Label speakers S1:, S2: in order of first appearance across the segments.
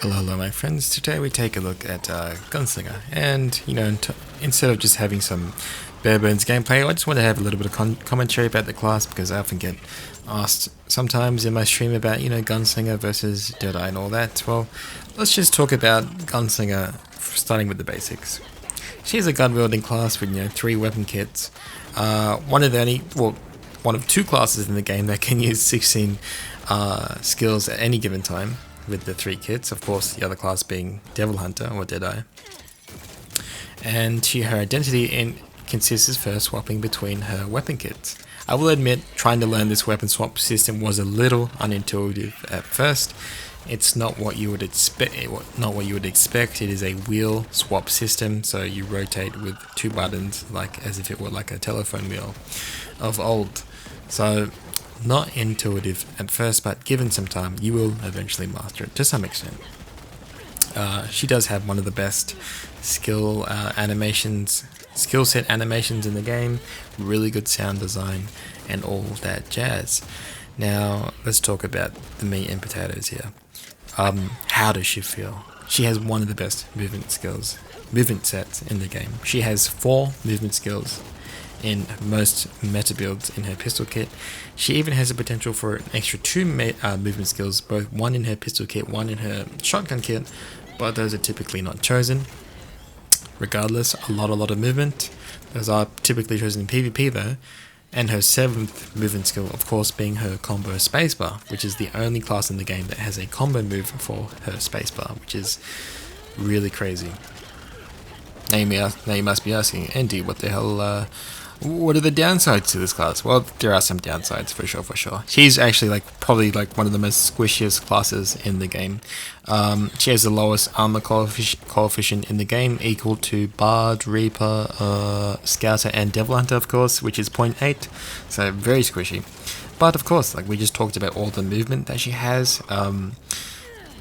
S1: Hello, my friends. Today we take a look at Gunslinger, and instead of just having some bare bones gameplay, I just want to have a little bit of commentary about the class because I often get asked sometimes in my stream about Gunslinger versus Deadeye and all that. Well, let's just talk about Gunslinger, starting with the basics. She's a gun wielding class with 3 weapon kits. One of 2 classes in the game that can use 16 skills at any given time with the 3 kits, of course the other class being Devil Hunter or Deadeye. And her identity consists of her swapping between her weapon kits. I will admit, trying to learn this weapon swap system was a little unintuitive at first. It's not what you would expect. It is a wheel swap system, so you rotate with 2 buttons, like as if it were like a telephone wheel of old. So not intuitive at first, but given some time, you will eventually master it to some extent. She does have one of the best skill set animations in the game, really good sound design, and all that jazz. Now, let's talk about the meat and potatoes here. How does she feel? She has one of the best movement sets in the game. She has 4 movement skills in most meta builds in her pistol kit. She even has the potential for an extra 2 movement skills, both one in her pistol kit, one in her shotgun kit, but those are typically not chosen. Regardless, a lot of movement. Those are typically chosen in PvP though. And her 7th movement skill, of course, being her combo spacebar, which is the only class in the game that has a combo move for her spacebar, which is really crazy. Now you must be asking, Andy, what the hell? What are the downsides to this class? Well, there are some downsides for sure. She's actually probably one of the most squishiest classes in the game. She has the lowest armor coefficient in the game, equal to Bard, Reaper, Scouter, and Devil Hunter, of course, which is 0.8. So very squishy. But of course, we just talked about all the movement that she has.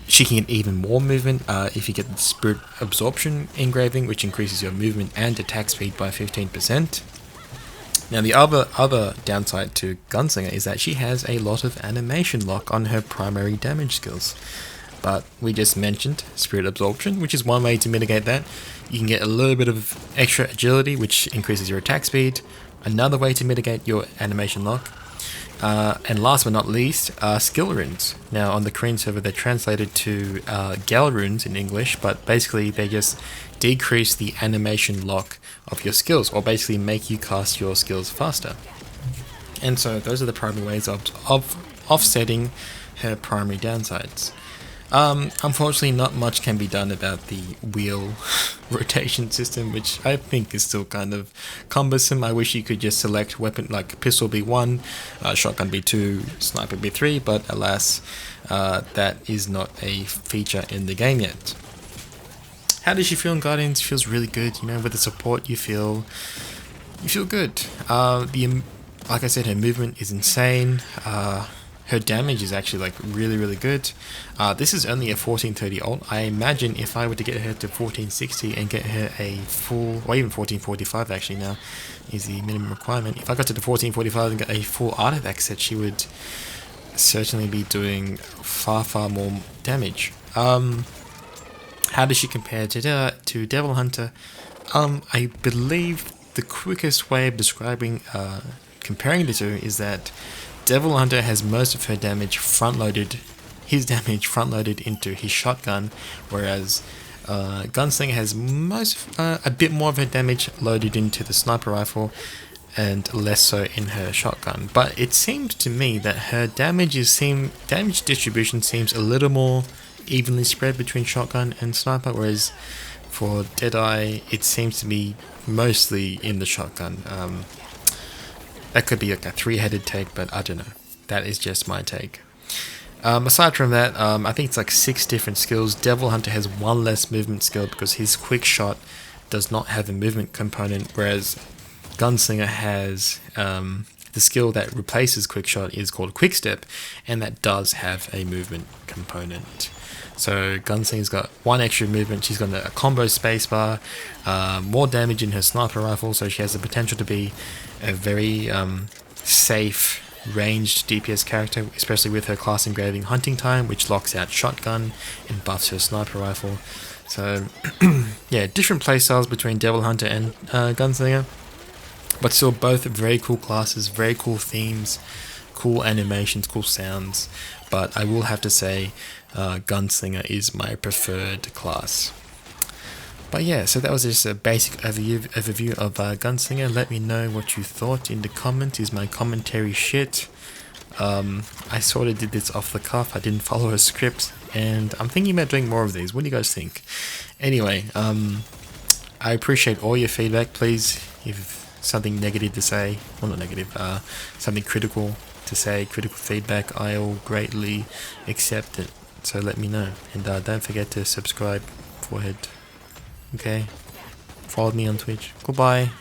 S1: She can get even more movement if you get the Spirit Absorption engraving, which increases your movement and attack speed by 15%. Now, the other downside to Gunslinger is that she has a lot of animation lock on her primary damage skills. But we just mentioned Spirit Absorption, which is one way to mitigate that. You can get a little bit of extra agility, which increases your attack speed. Another way to mitigate your animation lock. And last but not least, skill runes. Now, on the Korean server, they're translated to Gale runes in English, but basically they just decrease the animation lock of your skills, or basically make you cast your skills faster. And so those are the primary ways of offsetting her primary downsides. Unfortunately, not much can be done about the wheel rotation system, which I think is still kind of cumbersome. I wish you could just select weapon like pistol B1, shotgun B2, sniper B3, but alas, that is not a feature in the game yet. How does she feel in Guardians? She feels really good. With the support, you feel good. Like I said, her movement is insane. Her damage is actually really good. This is only a 1430 ult. I imagine if I were to get her to 1460 and get her a full, or even 1445 actually now is the minimum requirement. If I got to the 1445 and got a full artifact set, she would certainly be doing far more damage. How does she compare to Devil Hunter? I believe the quickest way of describing comparing the two is that Devil Hunter has most of her damage front-loaded into his shotgun, whereas Gunslinger has a bit more of her damage loaded into the sniper rifle and less so in her shotgun. But it seemed to me that her damage distribution seems a little more evenly spread between shotgun and sniper, whereas for Deadeye it seems to be mostly in the shotgun. That could be a 3-headed take, but I don't know. That is just my take. Aside from that, I think it's 6 different skills. Devil Hunter has 1 less movement skill because his quick shot does not have a movement component, whereas Gunslinger has the skill that replaces quick shot is called quick step, and that does have a movement component. So Gunslinger's got 1 extra movement. She's got a combo spacebar, more damage in her sniper rifle, so she has the potential to be a very safe ranged DPS character, especially with her class engraving Hunting Time, which locks out shotgun and buffs her sniper rifle. So yeah, different playstyles between Devil Hunter and Gunslinger, but still both very cool classes, very cool themes, cool animations, cool sounds. But I will have to say Gunslinger is my preferred class. But yeah, so that was just a basic overview of Gunslinger. Let me know what you thought in the comments. Is my commentary shit? I sort of did this off the cuff. I didn't follow a script, and I'm thinking about doing more of these. What do you guys think? Anyway, I appreciate all your feedback. Please, if something negative to say, well, not negative, something critical to say, critical feedback, I'll greatly accept it. So let me know, and don't forget to subscribe. Forehead. Okay, follow me on Twitch. Goodbye.